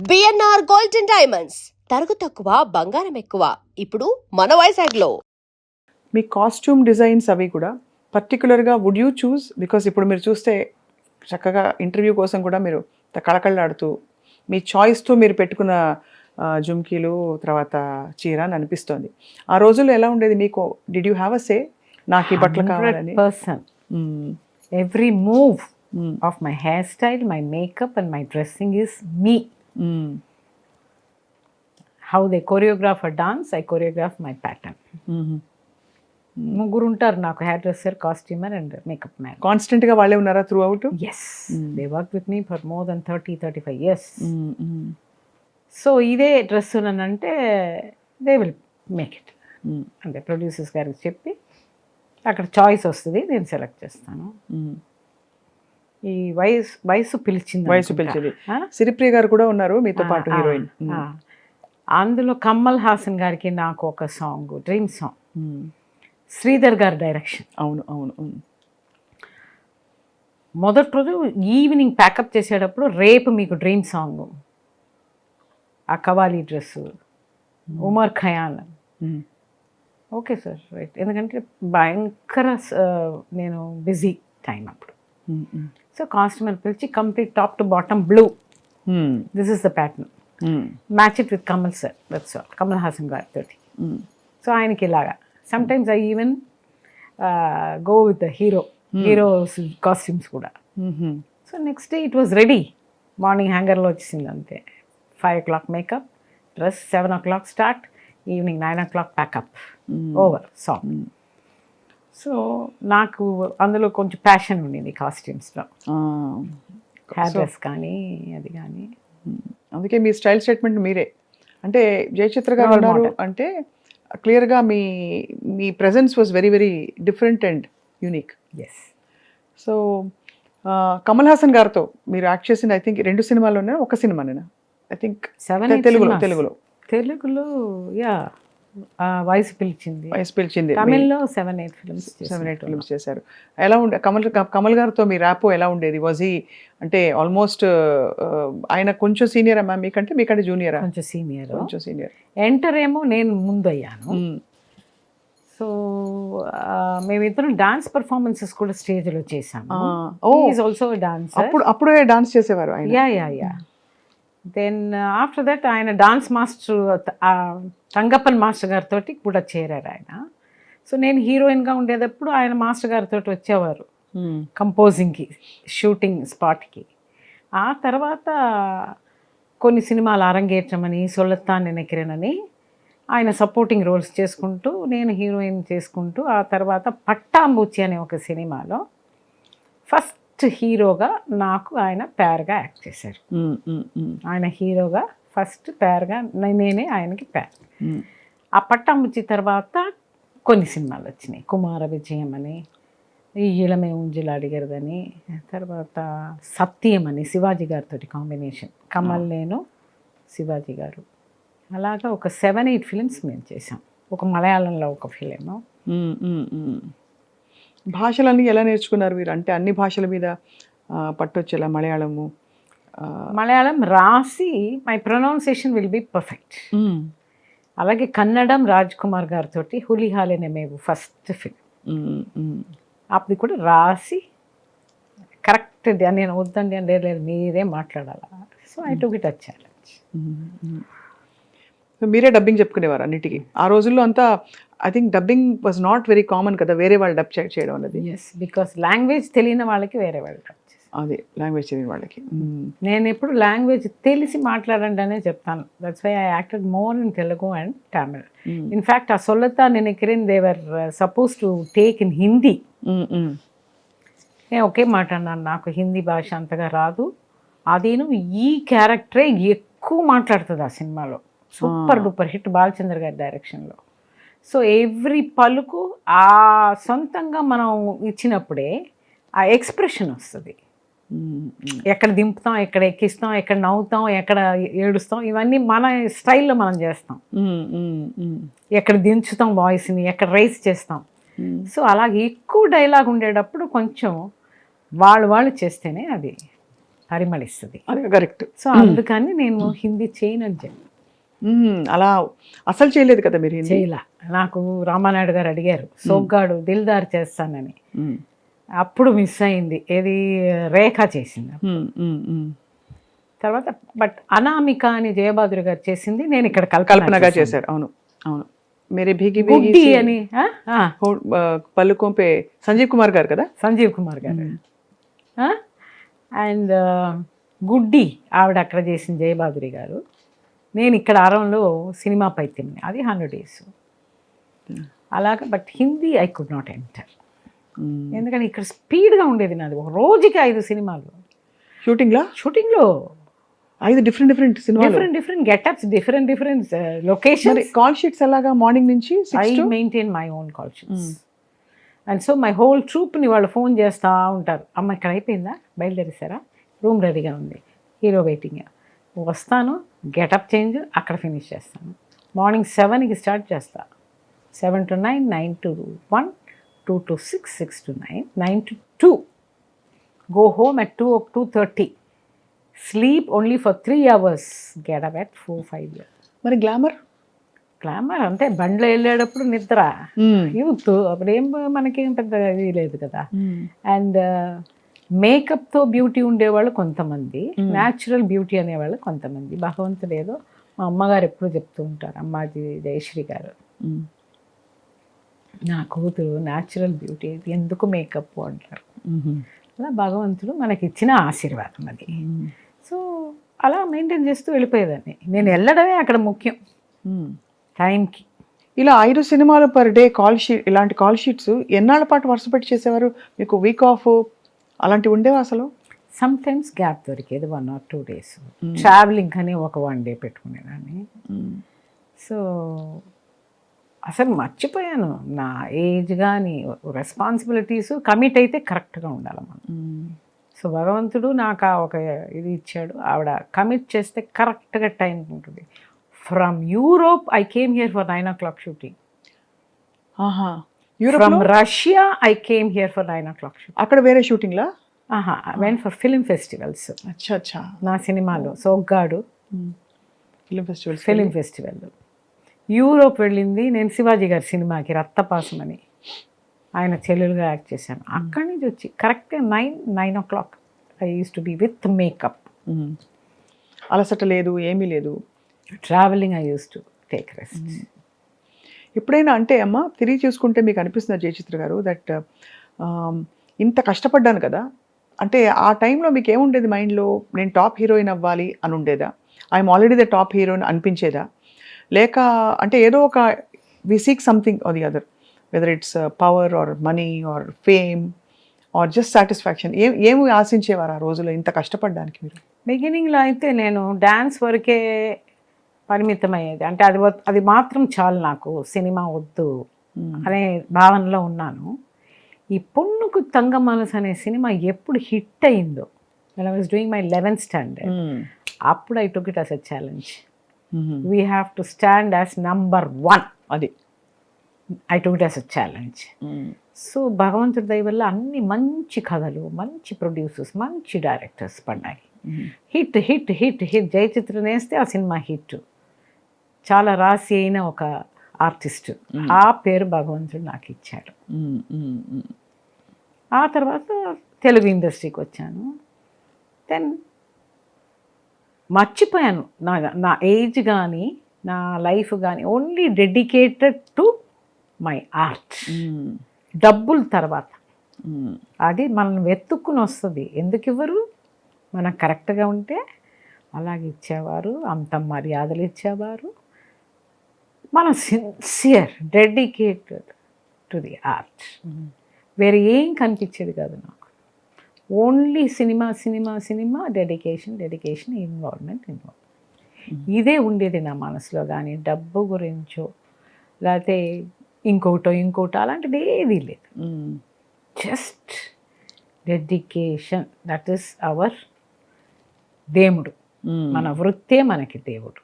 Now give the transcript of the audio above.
BNR gold and diamonds తరుగు తక్కువ బంగారం ఎక్కువ ఇప్పుడు మన వైజాగ్లో. మీ కాస్ట్యూమ్ డిజైన్స్ అవి కూడా పర్టికులర్గా వుడ్ యూ చూస్? బికాస్ ఇప్పుడు మీరు చూస్తే చక్కగా ఇంటర్వ్యూ కోసం కూడా మీరు కళకళలాడుతూ మీ చాయిస్తో మీరు పెట్టుకున్న జుమ్కీలు తర్వాత చీర అని అనిపిస్తోంది. ఆ రోజుల్లో ఎలా ఉండేది మీకు? డిడ్ యూ హ్యావ్ అ సే నాకు ఈ బట్టలు కావాలని? 100%. Every move of my hairstyle, my makeup and my dressing is me. How they choreograph a dance, I choreograph my pattern. ముగ్గురు ఉంటారు నాకు, hair dresser, costumer and makeup man. కాన్స్టెంట్గా వాళ్ళే ఉన్నారా throughout? Yes, they work with me for more than 30-35 years. So ఇదే dress అంటే they will make it. అంటే producers గారికి చెప్పి అక్కడ చాయిస్ వస్తుంది, నేను సెలెక్ట్ చేస్తాను. ఈ వయసు పిలిచింది. సిరిప్రియ గారు కూడా ఉన్నారు మీతో పాటు, హీరోయిన్. అందులో కమల్ హాసన్ గారికి నాకు ఒక సాంగ్, డ్రీమ్ సాంగ్, శ్రీధర్ గారి డైరెక్షన్. అవును. మొదటి రోజు ఈవినింగ్ ప్యాకప్ చేసేటప్పుడు, రేపు మీకు డ్రీమ్ సాంగ్, ఆ qawwali dress, Omar Khayyam. Okay sir, right. ఎందుకంటే భయంకర నేను బిజీ టైం అప్పుడు. సో కాస్ట్యూమర్ పిలిచి complete top to bottom blue, this is the pattern, match it with Kamal sir, that's all. Kamal Haasan గారితో. సో ఆయనకి ఇలాగా sometimes I even go with the heroes costumes కూడా. So next day it was ready. Morning హ్యాంగర్లో వచ్చేసింది అంతే. 5 o'clock makeup, dress 7 o'clock start, evening 9 o'clock pack up, over song. So నాకు అందులో కొంచెం ప్యాషన్ ఉండింది కాస్ట్యూమ్స్లో, హెయిర్ డ్రెస్ కానీ అది కానీ. అందుకే మీ స్టైల్ స్టేట్మెంట్ మీరే. అంటే జయచిత్ర గారు ఉన్నారు అంటే క్లియర్గా మీ presence was very very different and unique. Yes. So Kamal Haasan గారితో మీరు యాక్ట్ చేసింది ఐ థింక్ 2 సినిమాల్లోనే, ఒక సినిమానేనా? ఐ థింక్ తెలుగులో యా, వయసు పిలిచింది. తమిళ్లో 7-8 ఫిల్మ్స్ చేశారు. ఎలా ఉండే కమల్ గారితో మీ ర్యాపో ఎలా ఉండేది? వాజ్ హీ అంటే ఆల్మోస్ట్ ఆయన కొంచెం సీనియర్ అమ్మా మీకంటే జూనియరా? కొంచెం సీనియర్. ఎంటర్ ఏమో నేను ముందు అయ్యాను. సో మేమిద్దరం డాన్స్ పర్ఫార్మెన్సెస్ కూడా స్టేజ్లో చేసాము. Is also dancer. అప్పుడే డాన్స్ చేసేవారు ఆయన? యా. దెన్ ఆఫ్టర్ దట్ ఆయన డాన్స్ మాస్టర్ తంగప్పన్ మాస్టర్ గారితో కూడా చేరారు ఆయన. సో నేను హీరోయిన్గా ఉండేటప్పుడు ఆయన మాస్టర్ గారితో వచ్చేవారు కంపోజింగ్కి, షూటింగ్ స్పాట్కి. ఆ తర్వాత కొన్ని సినిమాలు అరంగేట్రం అని, సొల్లత్తాన్ నినకిరణని ఆయన సపోర్టింగ్ రోల్స్ చేసుకుంటూ, నేను హీరోయిన్ చేసుకుంటూ, ఆ తర్వాత పట్టాంబూచి అనే ఒక సినిమాలో ఫస్ట్ హీరోగా నాకు ఆయన పేర్గా యాక్ట్ చేశారు. ఆయన హీరోగా ఫస్ట్ పేర్గా నేనే ఆయనకి పేర్. ఆ పట్టాంబుచ్చి తర్వాత కొన్ని సినిమాలు వచ్చినాయి. కుమార విజయం అని, ఈ ఇళమే ఉంజులు అడిగరదని, తర్వాత సత్యం అని శివాజీ గారితో కాంబినేషన్, కమల్ నేను శివాజీ గారు. అలాగా ఒక 7-8 ఫిలిమ్స్ మేము చేసాం. ఒక మలయాళంలో ఒక ఫిలిము. భాషలన్నీ ఎలా నేర్చుకున్నారు మీరు? అంటే అన్ని భాషల మీద పట్టొచ్చేలా? మలయాళం రాసి my pronunciation will be perfect. అలాగే కన్నడం రాజ్ కుమార్ గారితో హులిహాలేనే మేము ఫస్ట్ ఫిల్మ్, అది కూడా రాసి కరెక్ట్. నేను వద్దండి అని, లేదు మీరే మాట్లాడాలా. So I took it a challenge. మీరే డబ్బింగ్ చెప్పుకునేవారు అన్నిటికీ ఆ రోజుల్లో? అంతా I think dubbing was not very common కదా, వేరే వాళ్ళు డబ్ చేయడం అనేది. ఎస్, బికాస్ లాంగ్వేజ్ తెలియని వాళ్ళకి వేరే వాళ్ళు డబ్ చేస్తారు. అదే లాంగ్వేజ్ తెలియని వాళ్ళకి. నేను ఎప్పుడు లాంగ్వేజ్ తెలిసి మాట్లాడండి అనే చెప్తాను. That's why I acted more in Telugu and Tamil. In fact ఆ సొల్లతా నినకిరణ్ they were suppose to take in Hindi. నేను ఒకే మాట అన్నాను, నాకు హిందీ భాష అంతగా రాదు. అదేను ఈ క్యారెక్టరే ఎక్కువ మాట్లాడుతుంది ఆ సినిమాలో. సూపర్ డూపర్ హిట్ బాలచంద్ర గారి డైరెక్షన్లో. సో ఎవ్రీ పలుకు ఆ సొంతంగా మనం ఇచ్చినప్పుడే ఆ ఎక్స్ప్రెషన్ వస్తుంది. ఎక్కడ దింపుతాం, ఎక్కడ ఎక్కిస్తాం, ఎక్కడ నవ్వుతాం, ఎక్కడ ఏడుస్తాం, ఇవన్నీ మన స్టైల్లో మనం చేస్తాం. ఎక్కడ దించుతాం వాయిస్ని, ఎక్కడ రైస్ చేస్తాం. సో అలాగే ఎక్కువ డైలాగ్ ఉండేటప్పుడు కొంచెం వాళ్ళు చేస్తేనే అది పరిమళిస్తుంది. అదే కరెక్ట్. సో అందుకని నేను హిందీ చేయనని చెప్పి అలా అసలు చేయలేదు కదా మీరు హిందీ. చేయలా. నాకు రామానాయుడు గారు అడిగారు సోగ్గాడు దిల్దార్ చేస్తానని, మ్మ్. అప్పుడు మిస్ అయింది. ఏది రేఖ చేసింది. మ్మ్, మ్మ్, మ్మ్. తర్వాత బట్ అనామిక అని జయబాదురి గారు చేసింది, నేను ఇక్కడ కల్పనగా చేశారు. అవును అవును. మేరే భీగి గుడ్డి భీగి అని పల్లుకొంపే సంజీవ్ కుమార్ గారు కదా. సంజీవ్ కుమార్ గారు. అండ్ గుడ్డి ఆవిడ అక్కడ చేసిన జయబాదురి గారు. నేను ఇక్కడ అరంలో సినిమా పైతిని, అది 100 days. అలాగా. But Hindi I could not enter, ఎందుకంటే ఇక్కడ స్పీడ్గా ఉండేది నాది. ఒక రోజుకి 5 సినిమాలు షూటింగ్లో 5 డిఫరెంట్ సినిమాలు, different getups, different location. Call sheets ఎలాగా మార్నింగ్ నుంచి I maintain my own call sheets. And so my whole ట్రూప్ని వాళ్ళు ఫోన్ చేస్తూ ఉంటారు, అమ్మ ఇక్కడ అయిపోయిందా, బయలుదేరేసారా, రూమ్ రెడీగా ఉంది, హీరో వెయిటింగ్, వస్తాను, గెటప్ చేంజ్, అక్కడ ఫినిష్ చేస్తాను. మార్నింగ్ 7కి స్టార్ట్ చేస్తా, 7 to 9, 9 to 1, 2 to 6, 6 to 9, 9 to 2. Go home at 2:30. Sleep only for 3 hours. Get up at 4-5 years. మరి గ్లామర్ అంటే బండ్లో వెళ్ళేటప్పుడు నిద్ర, యూత్ అప్పుడేం మనకేం పెద్ద ఇది లేదు కదా. అండ్ మేకప్తో బ్యూటీ ఉండేవాళ్ళు కొంతమంది, న్యాచురల్ బ్యూటీ అనేవాళ్ళు కొంతమంది. భగవంతుడు ఏదో, మా అమ్మగారు ఎప్పుడు చెప్తూ ఉంటారు, అమ్మాజీ జయశ్రీ గారు, నా కూతురు న్యాచురల్ బ్యూటీ, ఎందుకు మేకప్ అంటారు. అలా భగవంతుడు మనకి ఇచ్చిన ఆశీర్వాదం అది. సో అలా మెయింటైన్ చేస్తూ వెళ్ళిపోయేదాన్ని. నేను వెళ్ళడమే అక్కడ ముఖ్యం, టైంకి. ఇలా 5 సినిమాలు పర్ డే కాల్ షీట్, ఇలాంటి కాల్ షీట్స్ ఎన్నాళ్ళ పాటు వరుస పెట్టి చేసేవారు? మీకు వీక్ ఆఫ్ అలాంటివి ఉండేవా అసలు? సమ్ టైమ్స్ గ్యాప్ దొరికేది 1 or 2 days. ట్రావెలింగ్ అని ఒక 1 day పెట్టుకునేదాన్ని. సో అసలు మర్చిపోయాను నా ఏజ్ కానీ రెస్పాన్సిబిలిటీస్. కమిట్ అయితే కరెక్ట్గా ఉండాలి మనం. సో భగవంతుడు నాకు ఒక ఇది ఇచ్చాడు, ఆవిడ కమిట్ చేస్తే కరెక్ట్గా టైం ఉంటుంది. From Europe I came here for 9 o'clock shooting. From Russia I came here for 9 o'clock shooting. అక్కడ వేరే షూటింగ్లా? Went for film festivals. అచ్చా. నా సినిమాలో సోగ్గాడు ఫిలిం ఫెస్టివల్. యూరోప్ వెళ్ళింది నేను శివాజీ గారి సినిమాకి, రక్తపాసం అని, ఆయన చెల్లెలుగా యాక్ట్ చేశాను. అక్కడి నుంచి వచ్చి కరెక్ట్గా 9 o'clock I use to be with makeup. అలసట లేదు, ఏమీ లేదు. Travelling I use to take rest. ఎప్పుడైనా అంటే అమ్మ తిరిగి చూసుకుంటే మీకు అనిపిస్తుంది జయచిత్ర గారు దట్ ఇంత కష్టపడ్డాను కదా, అంటే ఆ టైంలో మీకు ఏముండేది మైండ్లో? నేను టాప్ హీరోయిన్ అవ్వాలి అని ఉండేదా? I'm already the top heroine అనిపించేదా? లేక అంటే ఏదో ఒక we seek something or the other, whether it's power or money or fame or just satisfaction, ఏమి ఆశించేవారు ఆ రోజులో ఇంత కష్టపడడానికి మీరు? బిగినింగ్లో అయితే నేను డ్యాన్స్ వరకే పరిమితమయ్యేది. అంటే అది మాత్రం చాలు, నాకు సినిమా వద్దు అనే భావనలో ఉన్నాను. ఈ పొన్నుకు తంగ మనసు అనే సినిమా ఎప్పుడు హిట్ అయిందో, when I was doing my 11th standard, అప్పుడు I took it as a challenge. We have to stand as number 1. అది I took it as a challenge. So భగవంతుడి దయ వల్ల అన్ని మంచి కథలు, మంచి ప్రొడ్యూసర్స్, మంచి డైరెక్టర్స్ పడ్డాయి. Hit hit hit hit Jayachitra నేస్తే ఆ సినిమా హిట్. చాలా రాసి అయిన ఒక ఆర్టిస్ట్, ఆ పేరు భగవంతుడు నాకు ఇచ్చాడు. ఆ తర్వాత తెలుగు ఇండస్ట్రీకి వచ్చాను. దెన్ మర్చిపోయాను నా ఏజ్ కానీ నా లైఫ్ కానీ, only dedicated to my art. డబ్బుల తర్వాత అది మనం వెతుక్కుని వస్తుంది. ఎందుకు ఇవ్వరు? మనం కరెక్ట్గా ఉంటే అలాగే ఇచ్చేవారు, అంత మర్యాదలు ఇచ్చేవారు. మనం sincere, dedicated to the art. వేరే ఏం కనిపించేది కాదు నాకు. Only cinema cinema cinema, dedication dedication, involvement. ఇదే ఉండేది నా మనసులో. కానీ డబ్బు గురించో లేకపోతే ఇంకోటో అలాంటిది ఏదీ లేదు. Just dedication. That is our దేవుడు. మన వృత్తే మనకి దేవుడు.